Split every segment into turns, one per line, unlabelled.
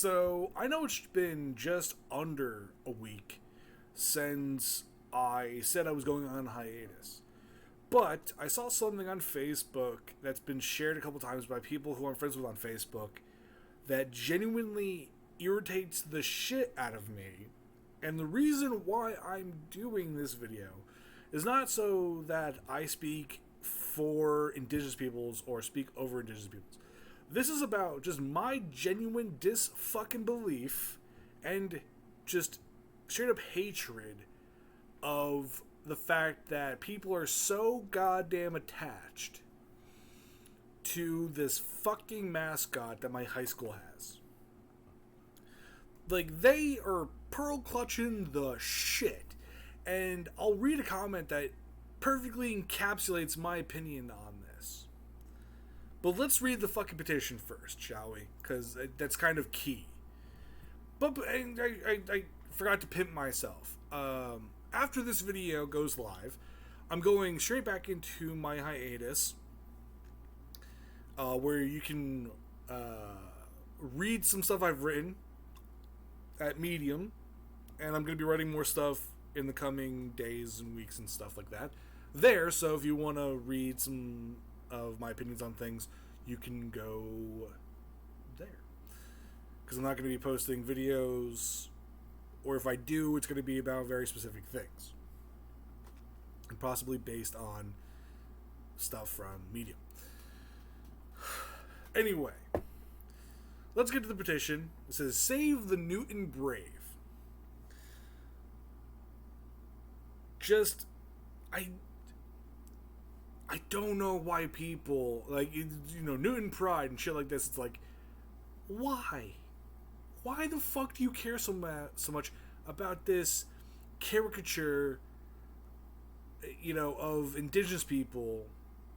So, I know it's been just under a week since I said I was going on hiatus. But I saw something on Facebook that's been shared a couple times by people who I'm friends with on Facebook that genuinely irritates the shit out of me. And the reason why I'm doing this video is not so that I speak for indigenous peoples or speak over indigenous peoples. This is about just my genuine dis-fucking belief and just straight up hatred of the fact that people are so goddamn attached to this fucking mascot that my high school has. Like, they are pearl clutching the shit. And I'll read a comment that perfectly encapsulates my opinion on this. But let's read the fucking petition first, shall we? Because that's kind of key. But I forgot to pimp myself. After this video goes live, I'm going straight back into my hiatus, where you can read some stuff I've written at Medium, and I'm going to be writing more stuff in the coming days and weeks and stuff like that there. So if you want to read some of my opinions on things, you can go there, because I'm not going to be posting videos, or if I do, it's going to be about very specific things, and possibly based on stuff from Medium. Anyway, let's get to the petition. It says, "Save the Newton Brave." I don't know why people, like, Newton Pride and shit like this, it's like, why? Why the fuck do you care so much about this caricature, of indigenous people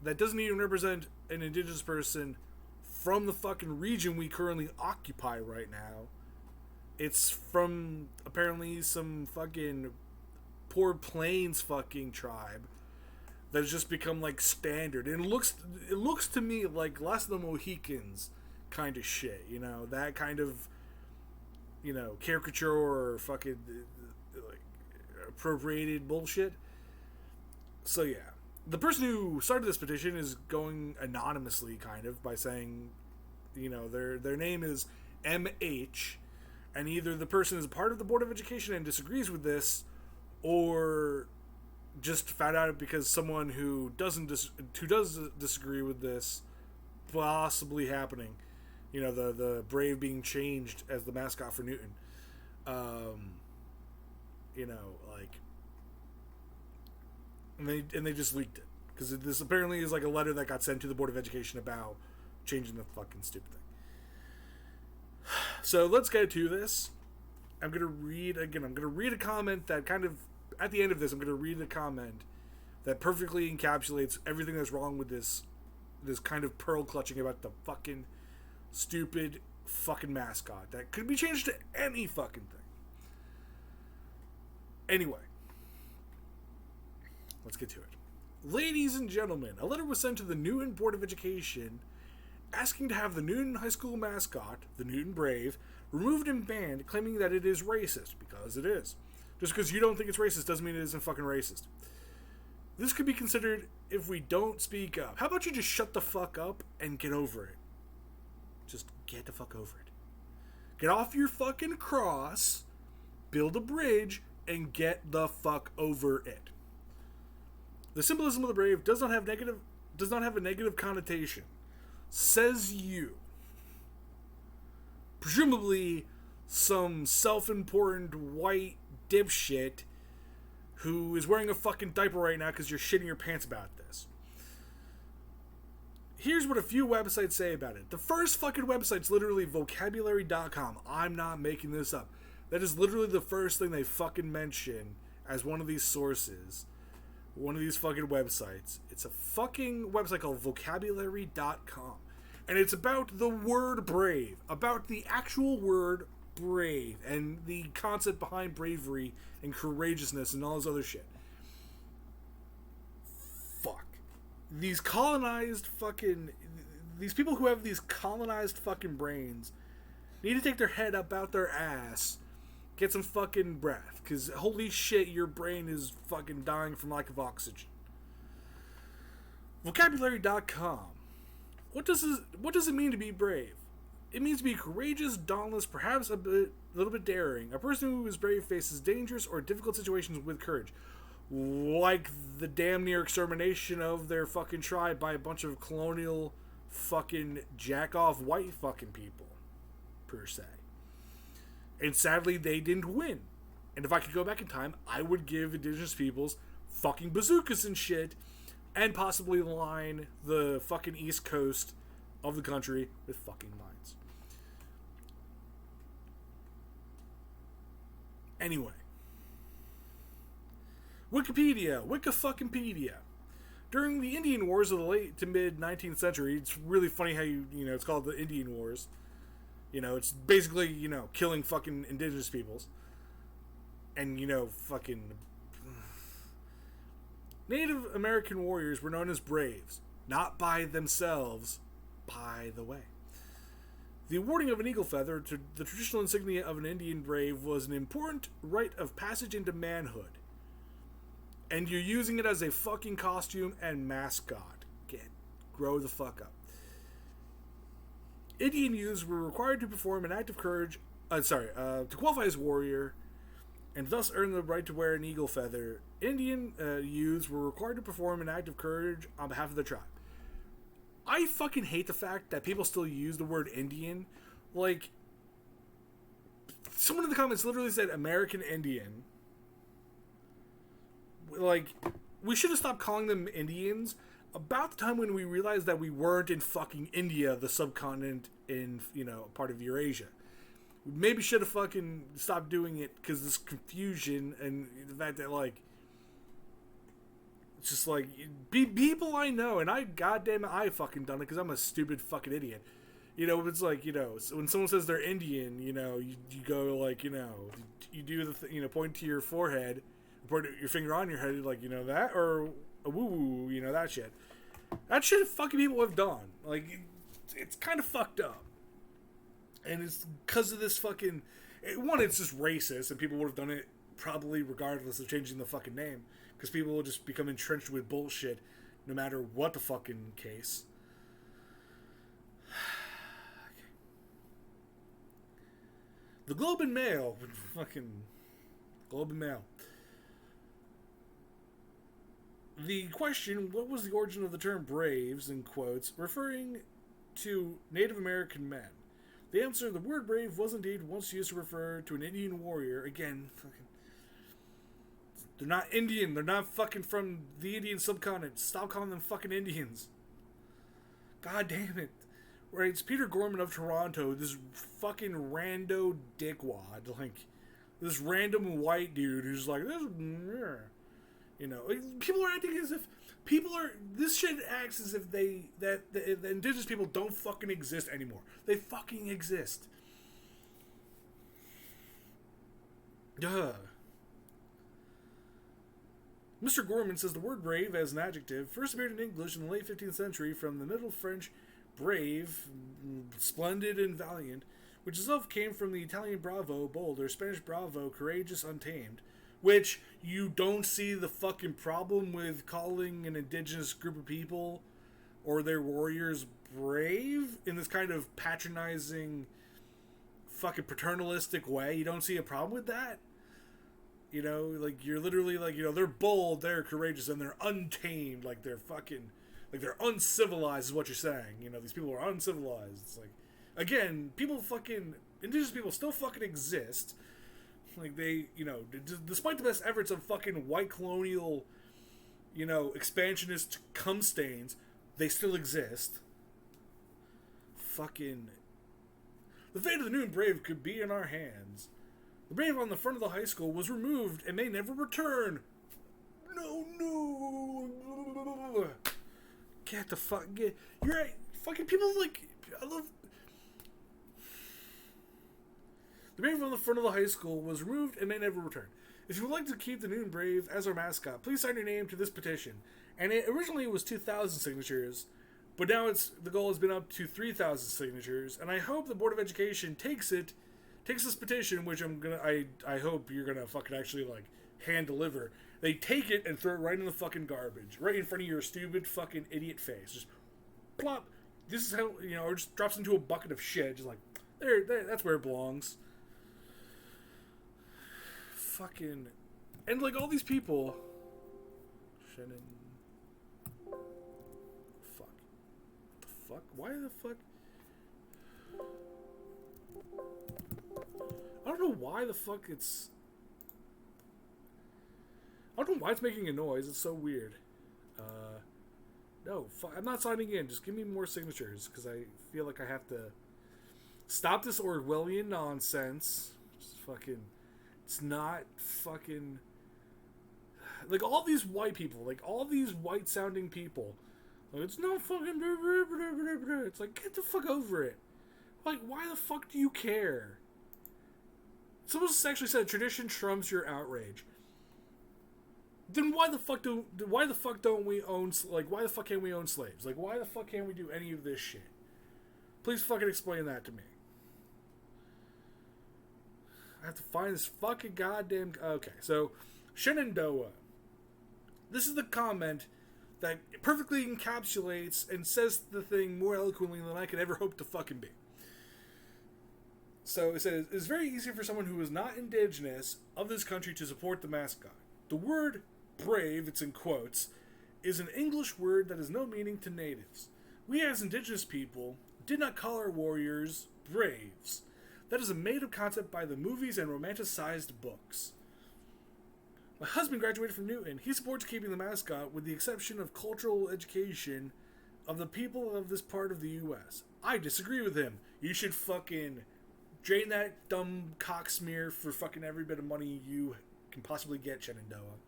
that doesn't even represent an indigenous person from the fucking region we currently occupy right now? It's from, apparently, some fucking poor Plains fucking tribe that has just become, like, standard. And it looks to me like Last of the Mohicans kind of shit, that kind of, caricature or fucking, like, appropriated bullshit. So, yeah. The person who started this petition is going anonymously, kind of, by saying, their name is MH, and either the person is a part of the Board of Education and disagrees with this, or just found out because someone who does disagree with this possibly happening. The Brave being changed as the mascot for Newton. And they just leaked it, because this apparently is like a letter that got sent to the Board of Education about changing the fucking stupid thing. So let's get to this. I'm going to read a comment that kind of, at the end of this, I'm going to read a comment that perfectly encapsulates everything that's wrong with this kind of pearl clutching about the fucking stupid fucking mascot that could be changed to any fucking thing. Anyway, let's get to it. Ladies and gentlemen, a letter was sent to the Newton Board of Education asking to have the Newton High School mascot, the Newton Brave, removed and banned, claiming that it is racist, because it is. Just because you don't think it's racist doesn't mean it isn't fucking racist. This could be considered if we don't speak up. How about you just shut the fuck up and get over it? Just get the fuck over it. Get off your fucking cross, build a bridge, and get the fuck over it. The symbolism of the brave does not have a negative connotation, says you. Presumably some self-important white dipshit who is wearing a fucking diaper right now because you're shitting your pants about this. Here's what a few websites say about it. The first fucking website's literally vocabulary.com. I'm not making this up. That is literally the first thing they fucking mention as one of these sources. One of these fucking websites. It's a fucking website called vocabulary.com. And it's about the word brave. About the actual word brave. And the concept behind bravery and courageousness and all this other shit. Fuck. These colonized fucking... These people who have these colonized fucking brains need to take their head up out their ass, get some fucking breath, because holy shit, your brain is fucking dying from lack of oxygen. Vocabulary.com. What does it mean to be brave? It means to be courageous, dauntless, perhaps a little bit daring. A person who is brave faces dangerous or difficult situations with courage. Like the damn near extermination of their fucking tribe by a bunch of colonial fucking jack-off white fucking people, per se. And sadly, they didn't win. And if I could go back in time, I would give indigenous peoples fucking bazookas and shit, and possibly line the fucking east coast of the country with fucking mines. Anyway. Wikipedia. Wiki-fucking-pedia. During the Indian Wars of the late to mid 19th century, it's really funny how it's called the Indian Wars. It's basically, killing fucking indigenous peoples. And, fucking... Native American warriors were known as braves. Not by themselves, by the way. The awarding of an eagle feather to the traditional insignia of an Indian brave was an important rite of passage into manhood. And you're using it as a fucking costume and mascot. Grow the fuck up. Indian youths were required to perform an act of courage, to qualify as warrior, and thus earn the right to wear an eagle feather. Indian youths were required to perform an act of courage on behalf of their tribe. I fucking hate the fact that people still use the word Indian. Like, someone in the comments literally said American Indian. Like, we should have stopped calling them Indians about the time when we realized that we weren't in fucking India, the subcontinent in, part of Eurasia. We maybe should have fucking stopped doing it because this confusion and the fact that, like, it's just like, people I know, and I fucking done it because I'm a stupid fucking idiot. It's like, when someone says they're Indian, you go, like, you do the, point to your forehead, put your finger on your head, like, that, or a woo-woo, that shit. That shit fucking people have done. Like, it's kind of fucked up. And it's because of this fucking... One, it's just racist, and people would have done it probably regardless of changing the fucking name. Because people will just become entrenched with bullshit no matter what the fucking case. Okay. The Globe and Mail. Fucking... Globe and Mail. The question, what was the origin of the term braves, in quotes, referring to Native American men? The answer, the word brave was indeed once used to refer to an Indian warrior. Again, fucking... They're not Indian. They're not fucking from the Indian subcontinent. Stop calling them fucking Indians. God damn it. Right, it's Peter Gorman of Toronto, this fucking rando dickwad. Like, this random white dude who's like, this... people are acting as if this shit acts as if the indigenous people don't fucking exist anymore. They fucking exist. Duh. Mr. Gorman says the word brave as an adjective first appeared in English in the late 15th century from the Middle French brave, splendid and valiant, which itself came from the Italian bravo, bold, or Spanish bravo, courageous, untamed. Which, you don't see the fucking problem with calling an indigenous group of people or their warriors brave in this kind of patronizing, fucking paternalistic way. You don't see a problem with that? Like, you're literally like, they're bold, they're courageous, and they're untamed. Like, they're fucking, like, they're uncivilized is what you're saying. These people are uncivilized. It's like, again, indigenous people still fucking exist. Like, they, despite the best efforts of fucking white colonial, expansionist cum stains, they still exist. Fucking... The fate of the new brave could be in our hands. The brave on the front of the high school was removed and may never return. No. Get the fuck... You're right. Fucking people, like... I love... The brave on the front of the high school was removed and may never return. If you would like to keep the Noon Brave as our mascot, please sign your name to this petition. And it originally was 2,000 signatures, But now the goal has been up to 3,000 signatures, and I hope the Board of Education takes this petition, which I hope you're gonna fucking actually like hand deliver. They take it and throw it right in the fucking garbage, right in front of your stupid fucking idiot face. Just plop. This is how, or just drops into a bucket of shit. Just like there, that's where it belongs. Fucking, and like all these people. Shannon. Fuck? Why the fuck? I don't know why the fuck it's... I don't know why it's making a noise. It's so weird. No, I'm not signing in. Just give me more signatures, because I feel like I have to stop this Orwellian nonsense. Just fucking... It's not fucking... Like, all these white people, like, all these white-sounding people... It's not fucking... It's like, get the fuck over it. Like, why the fuck do you care? Someone actually said tradition trumps your outrage. Then why the fuck don't we own... Like, why the fuck can't we own slaves? Like, why the fuck can't we do any of this shit? Please fucking explain that to me. I have to find this fucking goddamn... Okay, so... Shenandoah. This is the comment that perfectly encapsulates and says the thing more eloquently than I could ever hope to fucking be. So it says, it's very easy for someone who is not indigenous of this country to support the mascot. The word brave, it's in quotes, is an English word that has no meaning to natives. We as indigenous people did not call our warriors braves. That is a made-up concept by the movies and romanticized books. My husband graduated from Newton. He supports keeping the mascot with the exception of cultural education of the people of this part of the U.S. I disagree with him. You should fucking drain that dumb cock smear for fucking every bit of money you can possibly get, Shenandoah.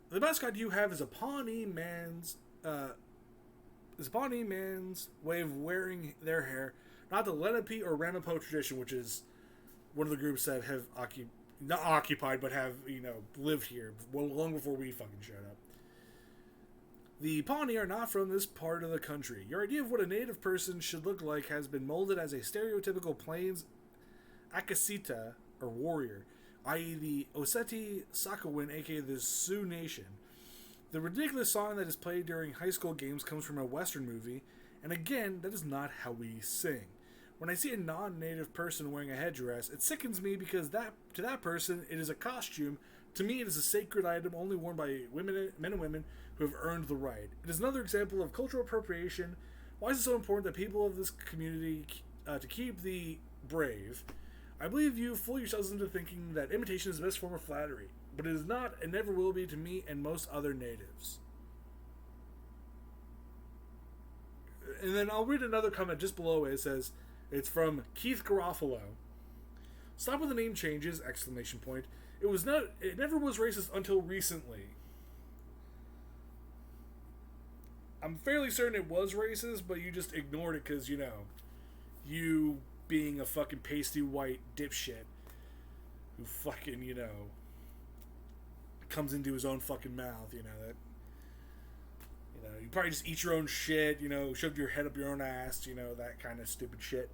The mascot you have is a Pawnee man's way of wearing their hair, not the Lenape or Ramapo tradition, which is one of the groups that have not occupied, but have, lived here long before we fucking showed up. The Pawnee are not from this part of the country. Your idea of what a native person should look like has been molded as a stereotypical Plains Akasita, or warrior, i.e. the Oseti Sakowin, aka the Sioux Nation. The ridiculous song that is played during high school games comes from a Western movie, and again, that is not how we sing. When I see a non-native person wearing a headdress, it sickens me because to that person, it is a costume. To me, it is a sacred item only worn by men and women who have earned the right. It is another example of cultural appropriation. Why is it so important that people of this community to keep the brave? I believe you fool yourselves into thinking that imitation is the best form of flattery, but it is not and never will be to me and most other natives. And then I'll read another comment just below it. It says, it's from Keith Garofalo. Stop with the name changes! ! It never was racist until recently. I'm fairly certain it was racist, but you just ignored it because, you being a fucking pasty white dipshit who fucking, comes into his own fucking mouth, that, you probably just eat your own shit, shoved your head up your own ass, that kind of stupid shit.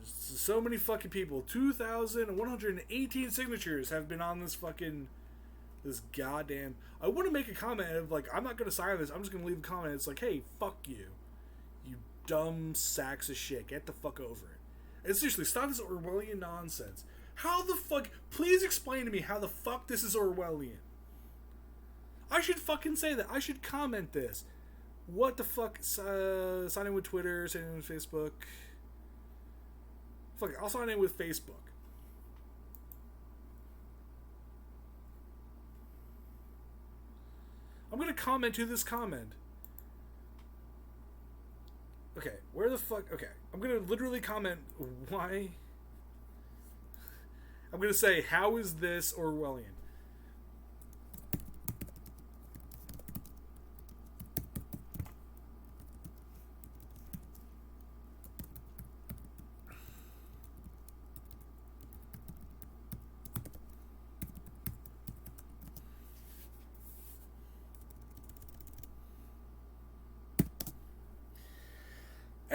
Just so many fucking people. 2,118 signatures have been on this goddamn... I want to make a comment of, I'm not going to sign this, I'm just going to leave a comment. It's like, hey, fuck you. You dumb sacks of shit. Get the fuck over it. And seriously, stop this Orwellian nonsense. How the fuck... Please explain to me how the fuck this is Orwellian. I should fucking say that. I should comment this. What the fuck? Sign in with Twitter, sign in with Facebook. Fuck it, I'll sign in with Facebook. I'm gonna comment to this comment. Okay, where the fuck... Okay, I'm gonna literally comment why... I'm gonna say, how is this Orwellian?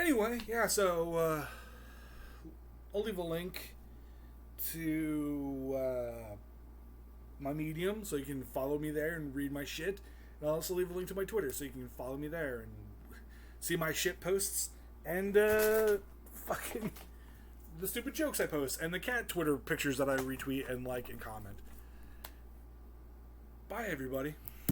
Anyway, yeah, so I'll leave a link to my Medium so you can follow me there and read my shit. And I'll also leave a link to my Twitter so you can follow me there and see my shit posts and fucking the stupid jokes I post and the cat Twitter pictures that I retweet and like and comment. Bye, everybody.